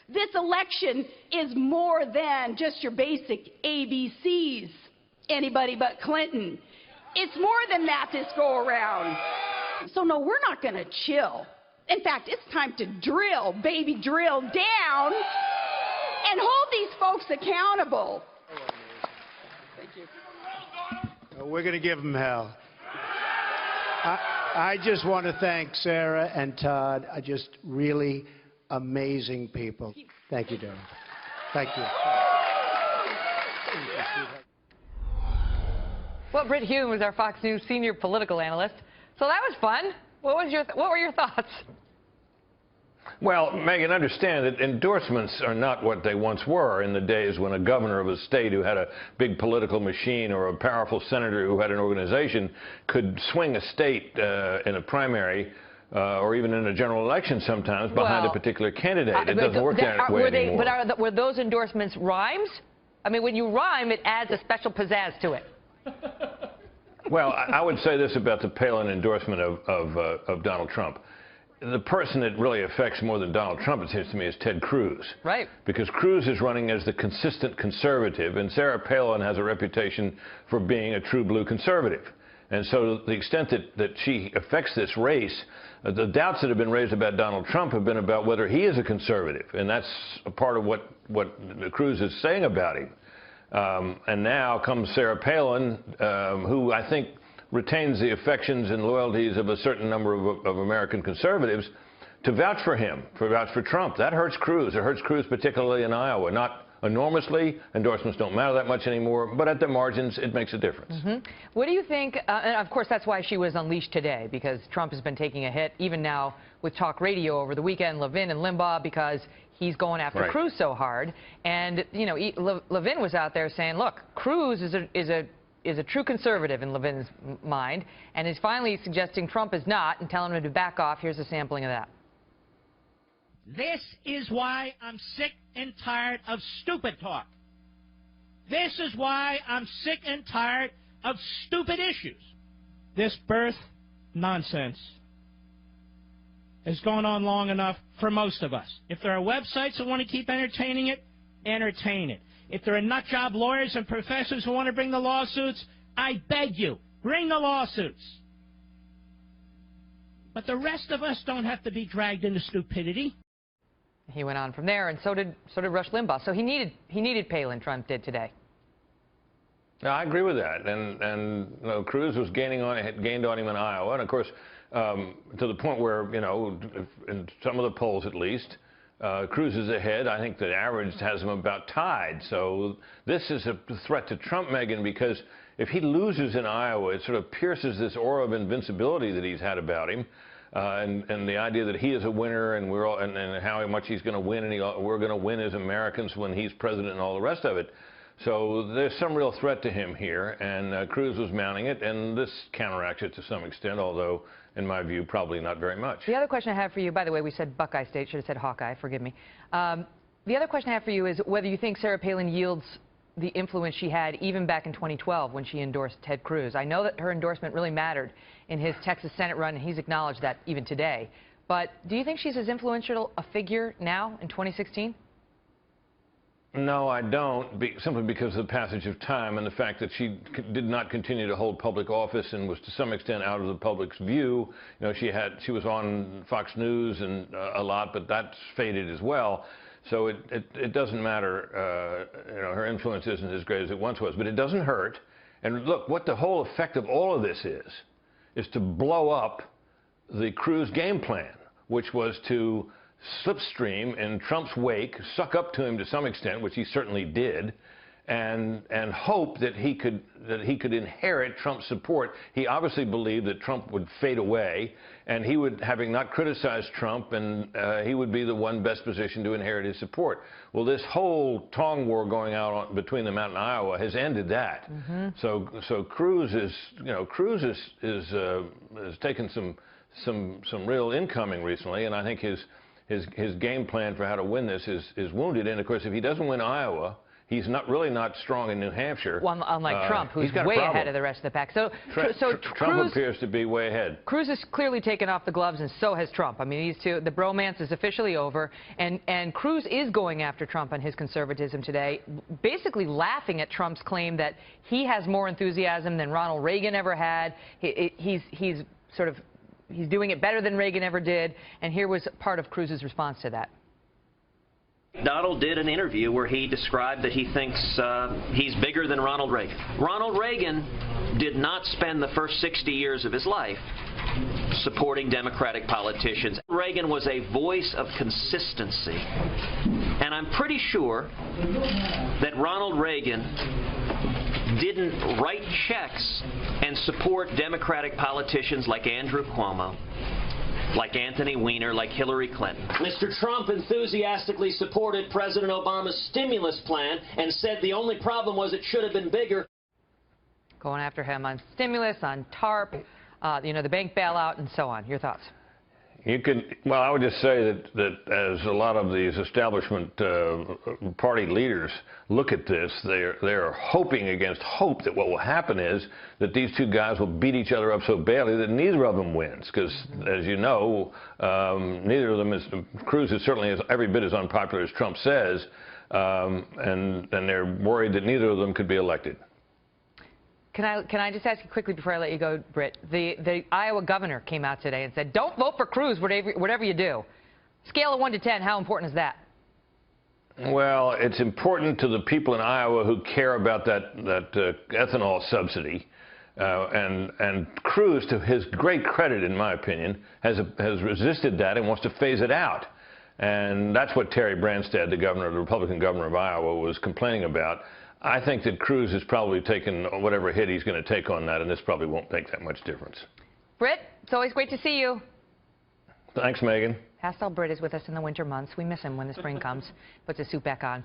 This election is more than just your basic ABCs, anybody but Clinton. It's more than that this go around. So no, we're not going to chill. In fact, it's time to drill, baby, drill down and hold these folks accountable. Thank you. We're going to give them hell. I just want to thank Sarah and Todd. Just really amazing people. Thank you, Darren. Thank you. Well, Brit Hume is our Fox News senior political analyst. So that was fun. What were your thoughts? Well, Megan, understand that endorsements are not what they once were in the days when a governor of a state who had a big political machine or a powerful senator who had an organization could swing a state in a primary or even in a general election sometimes behind a particular candidate. It doesn't work that way anymore. But were those endorsements rhymes? I mean, when you rhyme, it adds a special pizzazz to it. Well, I would say this about the Palin endorsement of Donald Trump. The person that really affects more than Donald Trump, it seems to me, is Ted Cruz. Right. Because Cruz is running as the consistent conservative, and Sarah Palin has a reputation for being a true blue conservative. And so the extent that she affects this race, the doubts that have been raised about Donald Trump have been about whether he is a conservative. And that's a part of what Cruz is saying about him. And now comes Sarah Palin, who I think retains the affections and loyalties of a certain number of American conservatives, to vouch for him, vouch for Trump. That hurts Cruz. It hurts Cruz particularly in Iowa. Not enormously. Endorsements don't matter that much anymore. But at the margins, it makes a difference. What do you think? And of course, that's why she was unleashed today, because Trump has been taking a hit, even now with talk radio over the weekend, Levin and Limbaugh, because he's going after Cruz so hard. And, you know, Levin was out there saying, look, Cruz is a true conservative in Levin's mind, and is finally suggesting Trump is not and telling him to back off. Here's a sampling of that. This is why I'm sick and tired of stupid talk. This is why I'm sick and tired of stupid issues. This birth nonsense has gone on long enough for most of us. If there are websites that want to keep entertaining it, entertain it. If there are nutjob lawyers and professors who want to bring the lawsuits, I beg you, bring the lawsuits. But the rest of us don't have to be dragged into stupidity. He went on from there, and so did Rush Limbaugh. So he needed Palin. Trump did today. No, I agree with that. And you know, Cruz was gained on him in Iowa, and of course, to the point where, you know, in some of the polls at least, Cruz is ahead. I think the average has him about tied. So this is a threat to Trump, Megan, because if he loses in Iowa, it sort of pierces this aura of invincibility that he's had about him, and the idea that he is a winner and we're all, and how much he's going to win, and we're going to win as Americans when he's president and all the rest of it. So there's some real threat to him here, and Cruz was mounting it, and this counteracts it to some extent, although, in my view, probably not very much. The other question I have for you, by the way, we said Buckeye State, should have said Hawkeye, forgive me. The other question I have for you is whether you think Sarah Palin yields the influence she had even back in 2012 when she endorsed Ted Cruz. I know that her endorsement really mattered in his Texas Senate run, and he's acknowledged that even today. But do you think she's as influential a figure now in 2016? No, I don't, simply because of the passage of time and the fact that she did not continue to hold public office and was to some extent out of the public's view. You know, she was on Fox News and a lot, but that's faded as well. So it doesn't matter. You know, her influence isn't as great as it once was, but it doesn't hurt. And look, what the whole effect of all of this is to blow up the Cruz game plan, which was to slipstream in Trump's wake, suck up to him to some extent, which he certainly did, and hope that he could inherit Trump's support. He obviously believed that Trump would fade away, and he would, having not criticized Trump, and he would be the one best positioned to inherit his support. Well, this whole tong war going out between them out in Iowa has ended that. So Cruz is, you know, Cruz has taken some real incoming recently, and I think his game plan for how to win this is wounded. And of course, if he doesn't win Iowa, He's really not strong in New Hampshire. Well, unlike Trump, who's way ahead of the rest of the pack. So Trump Cruz appears to be way ahead. Cruz has clearly taken off the gloves, and so has Trump. I mean, these two, the bromance is officially over, and Cruz is going after Trump on his conservatism today, basically laughing at Trump's claim that he has more enthusiasm than Ronald Reagan ever had. He's doing it better than Reagan ever did, and here was part of Cruz's response to that. Donald did an interview where he described that he thinks he's bigger than Ronald Reagan. Ronald Reagan did not spend the first 60 years of his life supporting Democratic politicians. Reagan was a voice of consistency. And I'm pretty sure that Ronald Reagan didn't write checks and support Democratic politicians like Andrew Cuomo, like Anthony Weiner, like Hillary Clinton. Mr. Trump enthusiastically supported President Obama's stimulus plan and said the only problem was it should have been bigger. Going after him on stimulus, on TARP, the bank bailout, and so on. Your thoughts? Well, I would just say that as a lot of these establishment party leaders look at this, they're hoping against hope that what will happen is that these two guys will beat each other up so badly that neither of them wins. Because, as you know, neither of them is. Cruz is certainly every bit as unpopular as Trump says, and they're worried that neither of them could be elected. Can I just ask you quickly before I let you go, Brit? The Iowa governor came out today and said, don't vote for Cruz, whatever you do. Scale of 1 to 10, how important is that? Well, it's important to the people in Iowa who care about that ethanol subsidy. And Cruz, to his great credit, in my opinion, has resisted that and wants to phase it out. And that's what Terry Branstad, the Republican governor of Iowa, was complaining about. I think that Cruz has probably taken whatever hit he's going to take on that, and this probably won't make that much difference. Brit, it's always great to see you. Thanks, Megan. Pastel Brit is with us in the winter months. We miss him when the spring comes. Puts his suit back on.